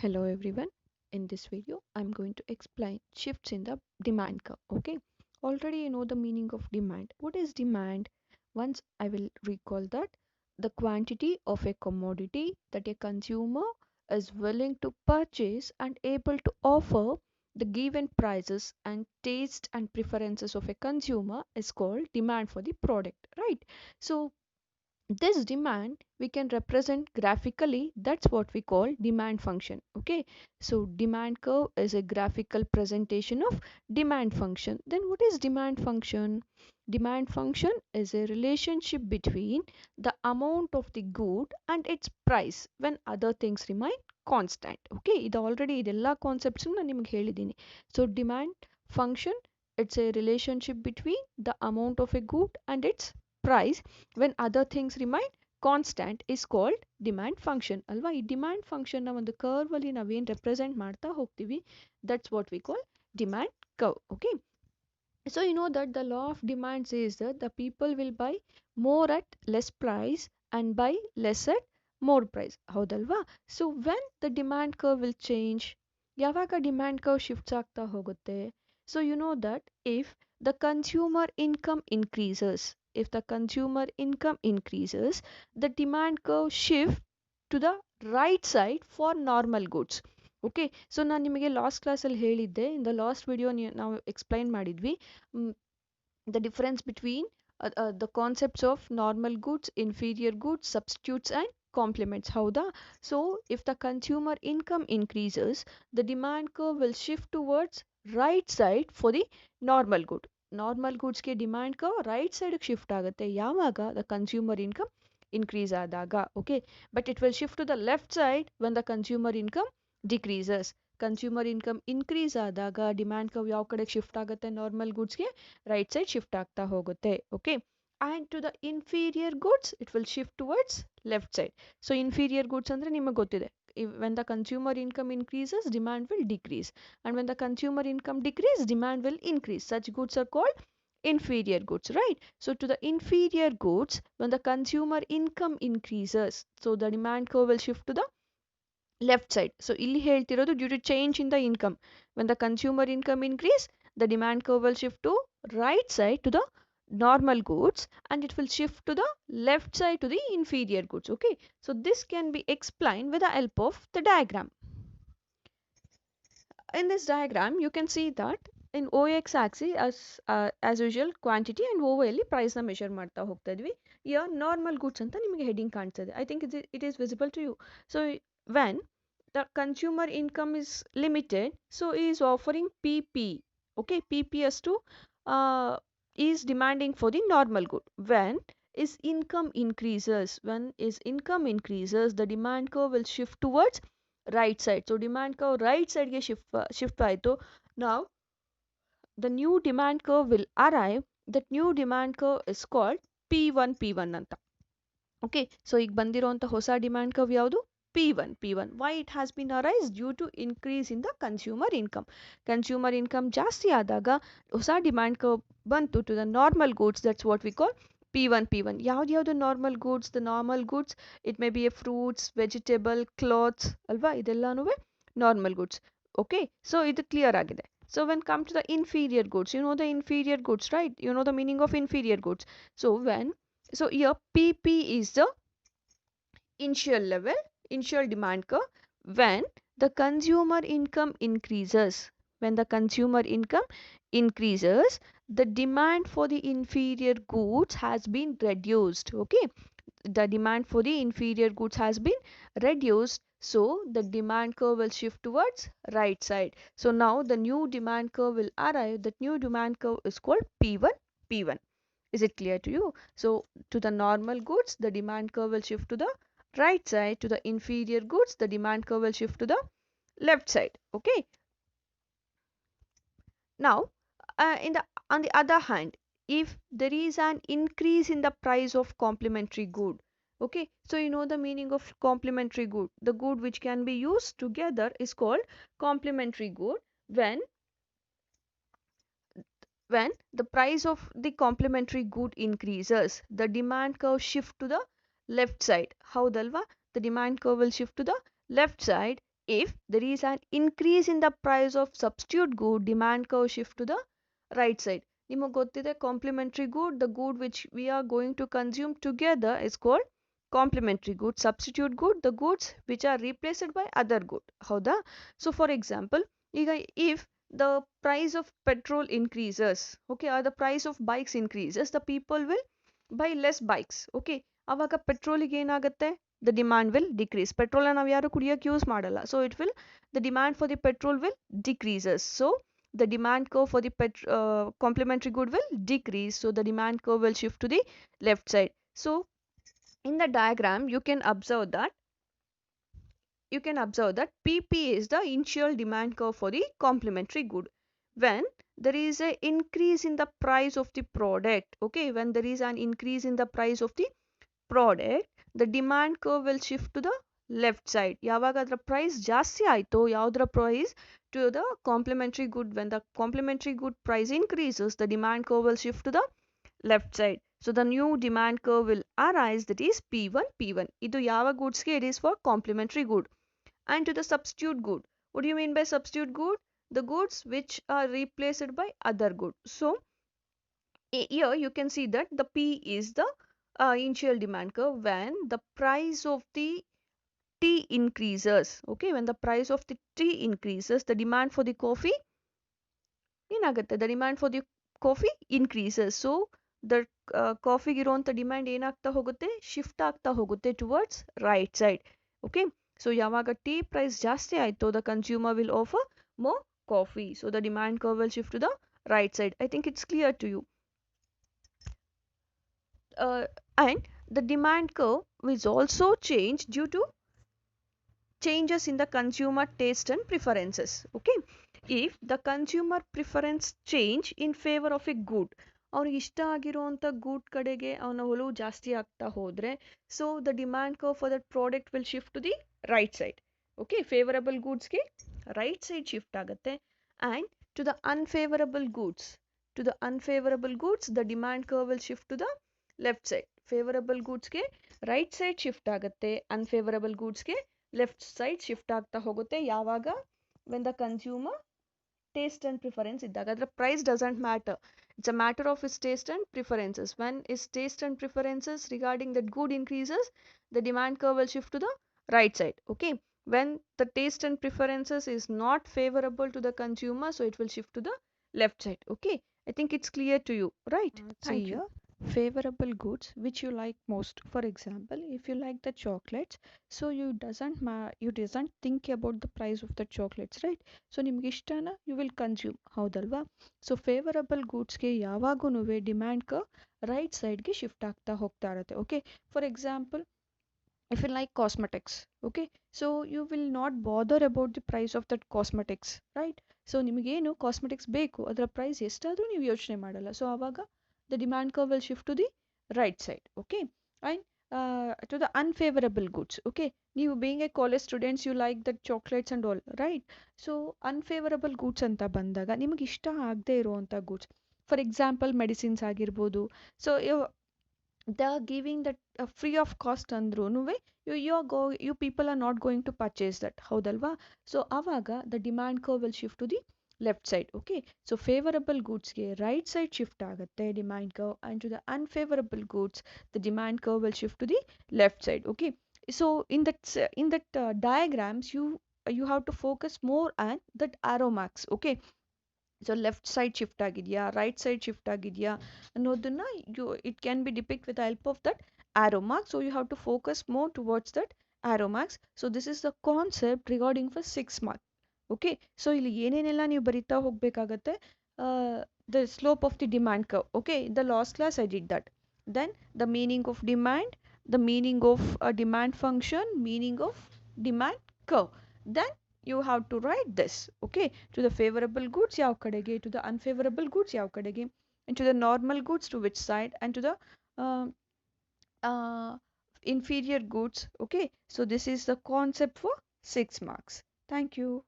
Hello everyone. In this video, I'm going to explain shifts in the demand curve. Okay. Already you know the meaning of demand. What is demand? Once I will recall that the quantity of a commodity that a consumer is willing to purchase and able to offer the given prices and taste and preferences of a consumer is called demand for the product, right? So this demand we can represent graphically. That's what we call demand function. Okay, so demand curve is a graphical presentation of demand function. Then what is demand function? Demand function is a relationship between the amount of the good and its price when other things remain constant. Okay, ಇದು already ಇದೆಲ್ಲ concepts ನಾನು ನಿಮಗೆ ಹೇಳಿದ್ದೀನಿ. So demand function, it's a relationship between the amount of a good and its price when other things remain constant is called demand function ಅಲ್ವಾ. ಈ demand ಫಂಕ್ಷನ್ನ ಒಂದು curve ಅಲ್ಲಿ ನಾವೇನು ರೆಪ್ರೆಸೆಂಟ್ ಮಾಡ್ತಾ ಹೋಗ್ತೀವಿ, that's what we call demand curve. Okay, so you know that the law of demand says that the people will buy more at less price and buy less at more price. ಹೌದಲ್ವಾ? So when the demand curve will change, ಯಾವಾಗ demand curve shifts ಆಗ್ತಾ ಹೋಗುತ್ತೆ? So you know that if the consumer income increases, if the consumer income increases, the demand curve shift to the right side for normal goods. Okay, so ನಾನು ನಿಮಗೆ last ಕ್ಲಾಸಲ್ಲಿ ಹೇಳಿದ್ದೆ, in the last video ನಾವು explain ಮಾಡಿದ್ವಿ the difference between the concepts of normal goods, inferior goods, substitutes and complements. ಹೌದಾ? So if the consumer income increases, the demand curve will shift towards right side for the normal good. Normal ಗೂಡ್ಸ್ಗೆ demand curve right ಸೈಡ್ಗೆ shift ಆಗುತ್ತೆ ಯಾವಾಗ the consumer income increase ಆದಾಗ. Okay, but it will shift to the left side when the consumer income decreases. Consumer income increase ಆದಾಗ demand curve ಯಾವ ಕಡೆಗೆ shift ಆಗುತ್ತೆ? Normal ಗುಡ್ಸ್ಗೆ ರೈಟ್ ಸೈಡ್ ಶಿಫ್ಟ್ ಆಗ್ತಾ ಹೋಗುತ್ತೆ. Okay, and to the inferior goods it will shift towards left side. So inferior goods ಅಂದರೆ ನಿಮಗೆ ಗೊತ್ತಿದೆ, when the consumer income increases, demand will decrease, and when the consumer income decrease, demand will increase. Such goods are called inferior goods, right? So to the inferior goods, when the consumer income increases, so the demand curve will shift to the left side. So ಇಲ್ಲಿ ಹೇಳ್ತಿರೋದು due to change in the income, when the consumer income increase, the demand curve will shift to right side to the normal goods, and it will shift to the left side to the inferior goods. Okay, so this can be explained with the help of the diagram. In this diagram you can see that in OX axis as usual quantity and OY ಅಲ್ಲಿ price ನ measure ಮಾಡ್ತಾ ಹೋಗ್ತಾ ಇದ್ವಿ. here normal goods ಅಂತ ನಿಮಗೆ heading ಕಾಣ್ತದೆ. I think it is visible to you. So when the consumer income is limited, so he is offering PP. Okay, PP as to is demanding for the normal good. When his income increases, when his income increases, the demand curve will shift towards right side. So demand curve right side ಗೆ shift ಆಯಿತು. Now the new demand curve will arrive. That new demand curve is called P1 ಅಂತ. Okay, so ಈಗ ಬಂದಿರೋಂಥ ಹೊಸ demand curve ಯಾವುದು? P1. Why it has been arise? Due to increase in the consumer income. Consumer income ಜಾಸ್ತಿ ಆದಾಗ ಹೊಸ demand curve ಬಂತು to the normal goods. That's what we call P1. ಯಾವ್ದು normal goods? The normal goods it may be a fruits, vegetable, clothes ಅಲ್ವಾ, ಇದೆಲ್ಲಾನು normal goods. Okay, so ಇದು clear ಆಗಿದೆ. So when come to the inferior goods, you know the inferior goods, right? You know the meaning of inferior goods. So here PP is the initial level, initial demand curve. When the consumer income increases, when the consumer income increases, the demand for the inferior goods has been reduced. Okay, the demand for the inferior goods has been reduced, so the demand curve will shift towards right side. So now the new demand curve will arrive. That new demand curve is called P1. Is it clear to you? So to the normal goods the demand curve will shift to the right side. To the inferior goods the demand curve will shift to the left side. Okay, now on the other hand, if there is an increase in the price of complementary good. Okay, so you know the meaning of complementary good. The good which can be used together is called complementary good. When the price of the complementary good increases, the demand curve shift to the left side. ಹೌದಲ್ವಾ? The demand curve will shift to the left side. If there is an increase in the price of substitute good, demand curve shift to the right side. ನಿಮಗೆ ಗೊತ್ತಿದೆ complementary good, the good which we are going to consume together is called complementary good. Substitute good, the goods which are replaced by other good. ಹೌದಾ? So for example, ಈಗ if the price of petrol increases, okay, or the price of bikes increases, the people will buy less bikes. Okay, ಅವಾಗ ಪೆಟ್ರೋಲಿಗೆ ಏನಾಗುತ್ತೆ? The demand will decrease. Petrol ನಾವು ಯಾರು ಕುಡಿಯೋಕೆ use ಮಾಡಲ್ಲ. So it will, the demand for the petrol will decreases. So the demand curve for the complementary good will decrease. So the demand curve will shift to the left side. So in the diagram you can observe that PP is the initial demand curve for the complementary good. When there is an increase in the price of the product, okay, when there is an increase in the price of the product, the demand curve will shift to the left side. ಯಾವಾಗ ಅದರ price ಜಾಸ್ತಿ ಆಯಿತು, ಯಾವುದರ price to the complementary good, when the complementary good price increases, the demand curve will shift to the left side. So the new demand curve will arise, that is P1 P1. ಇದು ಯಾವ goods ಗೆ? It is for complementary good. And to the substitute good, what do you mean by substitute good? The goods which are replaced by other good. So here you can see that the P is the initial demand curve. When the price of the tea increases, okay, when the price of the tea increases, the demand for the coffee ಏನಾಗುತ್ತೆ? The demand for the coffee increases. So the coffee ಇರುವಂತ demand ಏನಾಗ್ತಾ ಹೋಗುತ್ತೆ? Shift ಆಗ್ತಾ ಹೋಗುತ್ತೆ towards right side. Okay, so ಯಾವಾಗ tea price ಜಾಸ್ತಿ ಆಯ್ತು, the consumer will offer more coffee. So the demand curve will shift to the right side. I think it's clear to you. And the demand curve is also changed due to changes in the consumer taste and preferences. Okay, if the consumer preference change in favor of a good, ಅವ್ರಿಗೆ ಇಷ್ಟ ಆಗಿರುವಂಥ ಗೂಡ್ ಕಡೆಗೆ ಅವನ ಒಲವು ಜಾಸ್ತಿ ಆಗ್ತಾ ಹೋದ್ರೆ, so the demand curve for that product will shift to the right side. Okay, favourable ಗೂಡ್ಸ್ಗೆ ರೈಟ್ ಸೈಡ್ ಶಿಫ್ಟ್ ಆಗುತ್ತೆ. And to the unfavourable goods the demand curve will shift to the left side. Favourable ಗೂಡ್ಸ್ಗೆ right side shift ಆಗುತ್ತೆ, unfavourable ಗೂಡ್ಸ್ಗೆ left side shift ಆಗ್ತಾ ಹೋಗುತ್ತೆ. ಯಾವಾಗ? When the consumer taste and preference ಇದ್ದಾಗ. ಅದರ price doesn't matter, it's a matter of his taste and preferences. When his taste and preferences regarding that good increases, the demand curve will shift to the right side. Okay, when the taste and preferences is not favorable to the consumer, so it will shift to the left side. Okay, I think it's clear to you, right? Thank you. Favorable goods which you like most. For example, if you like the chocolates, so you doesn't think about the price of the chocolates, right? So ನಿಮ್ಗೆ ಇಷ್ಟನ you will consume, ಹೌದಲ್ವಾ? So favourable ಗೂಡ್ಸ್ಗೆ ಯಾವಾಗೂ demand curve right ಸೈಡ್ಗೆ shift ಆಗ್ತಾ ಹೋಗ್ತಾ ಇರುತ್ತೆ. Okay, for example, if you like cosmetics, okay, so you will not bother about the price of that cosmetics, right? So ನಿಮಗೇನು cosmetics ಬೇಕು, ಅದರ price ಎಷ್ಟಾದರೂ ನೀವು ಯೋಚನೆ ಮಾಡಲ್ಲ. ಸೊ ಆವಾಗ the demand curve will shift to the right side. Okay, and to the unfavorable goods, okay, you being a college students, you like the chocolates and all, right? So unfavorable goods anta bandaga ನಿಮಗೆ ಇಷ್ಟ ಆಗದೆ ಇರುವಂತ goods, for example medicines ಆಗಿರ್ಬೋದು. So they are giving that free of cost ಅಂದ್ರೂನುವೆ you people are not going to purchase that, ಹೌದಲ್ವಾ? So ಆವಾಗ the demand curve will shift to the left side. Okay, so favorable goods ಗೆ right side shift ಆಗುತ್ತೆ demand curve, and to the unfavorable goods the demand curve will shift to the left side. Okay, so in that diagrams you have to focus more on that arrow marks. Okay, so left side shift ಆಗಿದೆಯಾ, right side shift ಆಗಿದೆಯಾ ಅನ್ನೋದನ್ನ it can be depict with help of that arrow marks. So you have to focus more towards that arrow marks. So this is the concept regarding for 6 marks. Okay, so ಇಲ್ಲಿ ಏನೇನೆಲ್ಲ ನೀವು ಬರಿತಾ ಹೋಗಬೇಕಾಗತ್ತೆ, the slope of the demand curve. Okay, the last class I did that. Then the meaning of demand, the meaning of a demand function, meaning of demand curve. Then you have to write this. Okay, to the favorable goods yav kadege, to the unfavorable goods yav kadege, and to the normal goods to which side, and to the uh, uh, inferior goods. Okay, so this is the concept for 6 marks. Thank you.